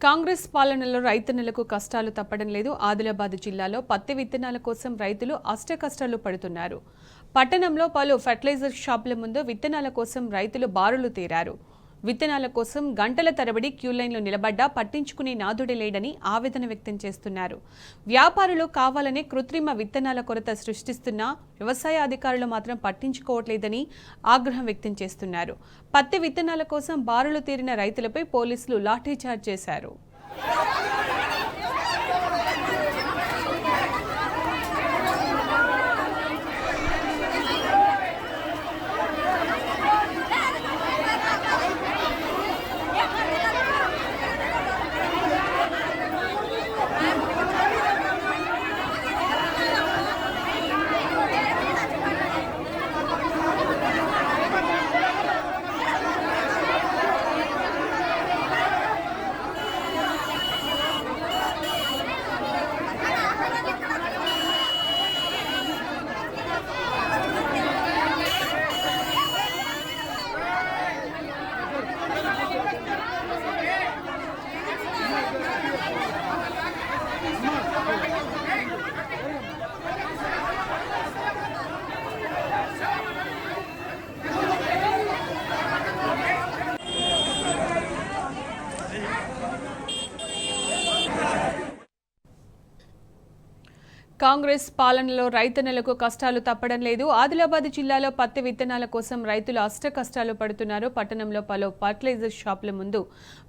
కాంగ్రెస్ పాలనలో రైతన్నలకు కష్టాలు తప్పడం లేదు. ఆదిలాబాద్ జిల్లాలో పత్తి విత్తనాల కోసం రైతులు అష్టకష్టాలు పడుతున్నారు. పట్టణంలో పలు ఫెర్టిలైజర్ షాపుల ముందు విత్తనాల కోసం రైతులు బారులు తీరారు. విత్తనాల కోసం గంటల తరబడి క్యూలైన్లో నిలబడ్డా పట్టించుకునే నాదుడే లేడని ఆవేదన వ్యక్తం చేస్తున్నారు. వ్యాపారులు కావాలనే కృత్రిమ విత్తనాల కొరత సృష్టిస్తున్నా వ్యవసాయ అధికారులు మాత్రం పట్టించుకోవట్లేదని ఆగ్రహం వ్యక్తం చేస్తున్నారు. పత్తి విత్తనాల కోసం బారులు తీరిన రైతులపై పోలీసులు లాఠీచార్జ్ చేశారు. కాంగ్రెస్ పాలనలో రైతన్నలకు కష్టాలు తప్పడం లేదు. ఆదిలాబాద్ జిల్లాలో పత్తి విత్తనాల కోసం రైతులు అష్టకష్టాలు పడుతున్నారు. పట్టణంలో పలు ఫర్టిలైజర్ షాపుల ముందు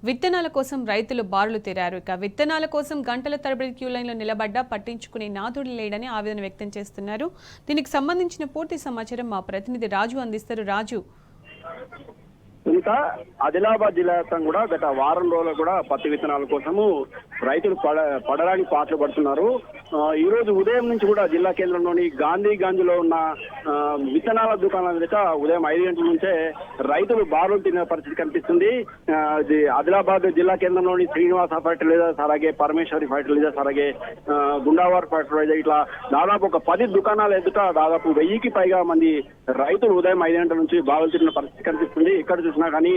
విత్తనాల కోసం రైతులు బారులు తీరారు. ఇక విత్తనాల కోసం గంటల తరబడి క్యూలైన్లో నిలబడ్డా పట్టించుకునే నాథుడు లేడని ఆవేదన వ్యక్తం చేస్తున్నారు. దీనికి సంబంధించిన పూర్తి సమాచారం మా ప్రతినిధి రాజు అందిస్తారు. రాజు, ఇంకా ఆదిలాబాద్ జిల్లా కూడా గత వారం రోజులు కూడా పత్తి విత్తనాల కోసము రైతులు పడడానికి పాటలు పడుతున్నారు. ఈ రోజు ఉదయం నుంచి కూడా జిల్లా కేంద్రంలోని గాంధీలో ఉన్న విత్తనాల దుకాణాల దగ్గర ఉదయం 5 గంటల నుంచే రైతులు బారులు తినే పరిస్థితి కనిపిస్తుంది. ఆదిలాబాద్ జిల్లా కేంద్రంలోని శ్రీనివాస ఫర్టిలైజర్స్, అలాగే పరమేశ్వరి ఫర్టిలైజర్స్, అలాగే గుండావార్ ఫర్టిలైజర్, ఇట్లా దాదాపు ఒక 10 దుకాణాల ఎదుట దాదాపు 1000కి పైగా మంది రైతులు ఉదయం 5 గంటల నుంచి బారులు తిరిగిన పరిస్థితి కనిపిస్తుంది. ఇక్కడ చూసినా కానీ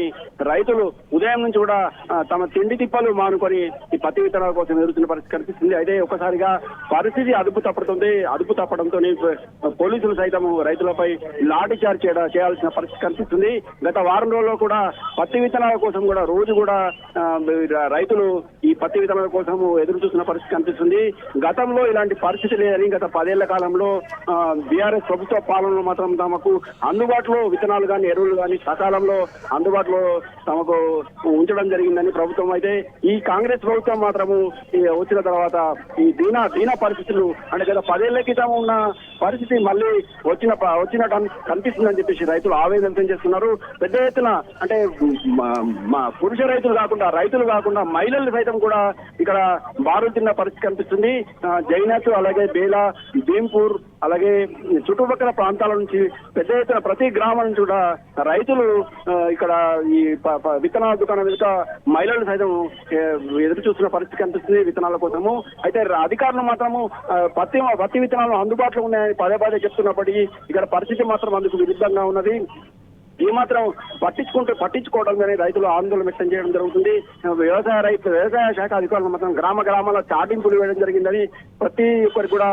రైతులు ఉదయం నుంచి కూడా తమ తిండి తిప్పలు మానుకొని ఈ పత్తి విత్తనాల కోసం ఎదురుతున్న పరిస్థితి కనిపిస్తుంది. అయితే ఒక్కసారిగా పరిస్థితి అదుపు తప్పడంతో పోలీసులు సైతం రైతులపై లాఠీ చార్జ్ చేయాల్సిన పరిస్థితి కనిపిస్తుంది. గత వారం రోజుల్లో కూడా పత్తి విత్తనాల కోసం కూడా రోజు కూడా రైతులు ఈ పత్తి విత్తనాల కోసం ఎదురు చూస్తున్న పరిస్థితి కనిపిస్తుంది. గతంలో ఇలాంటి పరిస్థితి లేదని గత 10 ఏళ్ల కాలంలో బీఆర్ఎస్ ప్రభుత్వ పాలనలో మాత్రం తమకు అందుబాటులో విత్తనాలు కానీ ఎరువులు కానీ సకాలంలో అందుబాటులో తమకు ఉంచడం జరిగిందని ప్రభుత్వం. అయితే ఈ కాంగ్రెస్ ప్రభుత్వం మాత్రము వచ్చిన తర్వాత ఈ దీన పరిస్థితులు అంటే గత 10 ఏళ్ల క్రితం ఉన్న పరిస్థితి మళ్ళీ వచ్చినట్టు కనిపిస్తుందని చెప్పేసి రైతులు ఆవేదన వ్యక్తం చేస్తున్నారు. పెద్ద ఎత్తున అంటే పురుష రైతులు కాకుండా మహిళలు సైతం కూడా ఇక్కడ బారులు తిన్న పరిస్థితి కనిపిస్తుంది. జైనత్, అలాగే బేలా, భీంపూర్, అలాగే చుట్టుపక్కల ప్రాంతాల నుంచి పెద్ద ఎత్తున ప్రతి గ్రామం నుంచి కూడా రైతులు ఇక్కడ ఈ విత్తనాల దుకాణం ఎదుట మహిళలు సైతం ఎదురు చూస్తున్న పరిస్థితి కనిపిస్తుంది విత్తనాల కోసము. అయితే అధికారులు మాత్రము పత్తి విత్తనాలు అందుబాటులో ఉన్నాయని పదే చెప్తున్నప్పటికీ ఇక్కడ పరిస్థితి మాత్రం అందుకు విరుద్ధంగా ఉన్నది. ఏమాత్రం పట్టించుకోవడం కానీ రైతులు ఆందోళన వ్యక్తం చేయడం జరుగుతుంది. వ్యవసాయ శాఖ అధికారులు మాత్రం గ్రామాల చాటింపులు వేయడం జరిగిందని, ప్రతి ఒక్కరికి కూడా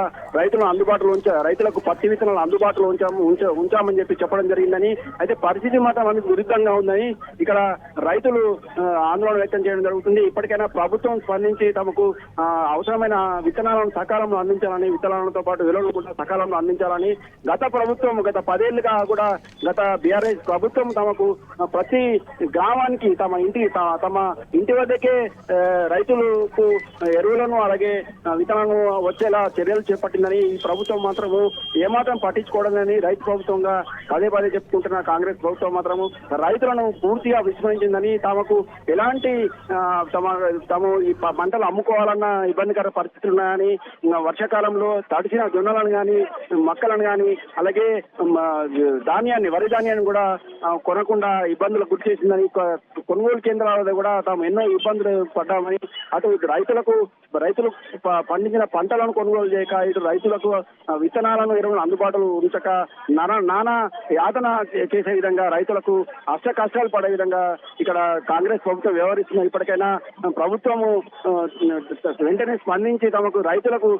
రైతులకు పత్తి విత్తనాలు అందుబాటులో ఉంచామని చెప్పి చెప్పడం జరిగిందని. అయితే పరిస్థితి మాత్రం అందుకు విరుద్ధంగా ఉందని ఇక్కడ రైతులు ఆందోళన వ్యక్తం చేయడం జరుగుతుంది. ఇప్పటికైనా ప్రభుత్వం స్పందించి తమకు అవసరమైన విత్తనాలను సకాలంలో అందించాలని, విత్తనాలతో పాటు విలువలు కూడా సకాలంలో అందించాలని గత 10 ఏళ్లుగా కూడా గత బీఆర్ఎస్ ప్రభుత్వం తమకు ప్రతి గ్రామానికి తమ ఇంటి వద్దకే రైతులకు ఎరువులను అలాగే విత్తనాలను వచ్చేలా చర్యలు చేపట్టిందని ఈ ప్రభుత్వం మాత్రము ఏమాత్రం పట్టించుకోవడమని రైతు ప్రభుత్వంగా పదే చెప్పుకుంటున్న కాంగ్రెస్ ప్రభుత్వం మాత్రము రైతులను పూర్తిగా విస్మరించిందని, తమకు ఎలాంటి తమ ఈ పంటలు అమ్ముకోవాలన్న ఇబ్బందికర పరిస్థితులు ఉన్నాయని, వర్షాకాలంలో తడిసిన జొన్నలను కానీ మక్కలను కానీ అలాగే వరి ధాన్యాన్ని కూడా కొనకుండా ఇబ్బందులకు గురి చేసిందని కొనుగోలు కేంద్రాల వద్ద కూడా తాము ఎన్నో ఇబ్బందులు పడ్డామని, అటు రైతులు పండించిన పంటలను కొనుగోలు చేయక, ఇటు రైతులకు విత్తనాలను ఎరువులు అందుబాటులో ఉంచక నానా యాతన చేసే విధంగా రైతులకు అష్ట కష్టాలు పడే విధంగా ఇక్కడ కాంగ్రెస్ ప్రభుత్వం వ్యవహరిస్తున్న. ఇప్పటికైనా ప్రభుత్వము వెంటనే స్పందించి తమకు రైతులకు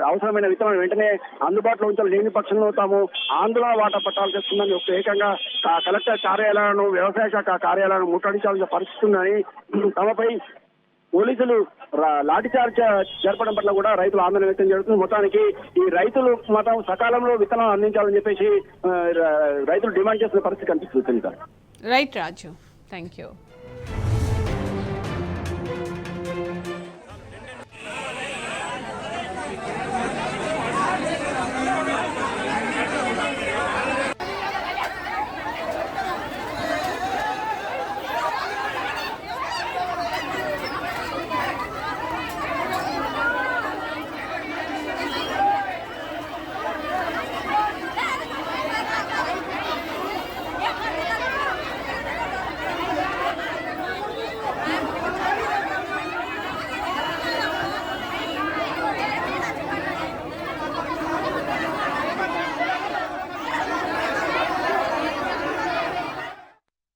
అవసరమైన విత్తనాలు వెంటనే అందుబాటులో ఉంచాలి, లేని పక్షంలో తాము ఆందోళన వాటా పట్టాల్సి వస్తుందని ఏకంగా కలెక్టర్ కార్యాలయాలను, వ్యవసాయ శాఖ కార్యాలయాలను ముట్టడించాల్సిన పరిస్థితి ఉందని, తమపై పోలీసులు లాఠీచార్జ్ జరపడం పట్ల కూడా రైతులు ఆందోళన వ్యక్తం చేస్తున్నారు. మొత్తానికి ఈ రైతులు మాత్రం సకాలంలో విత్తనాలు అందించాలని చెప్పేసి రైతులు డిమాండ్ చేస్తున్న పరిస్థితి కనిపిస్తుంది. Right Raju, thank you.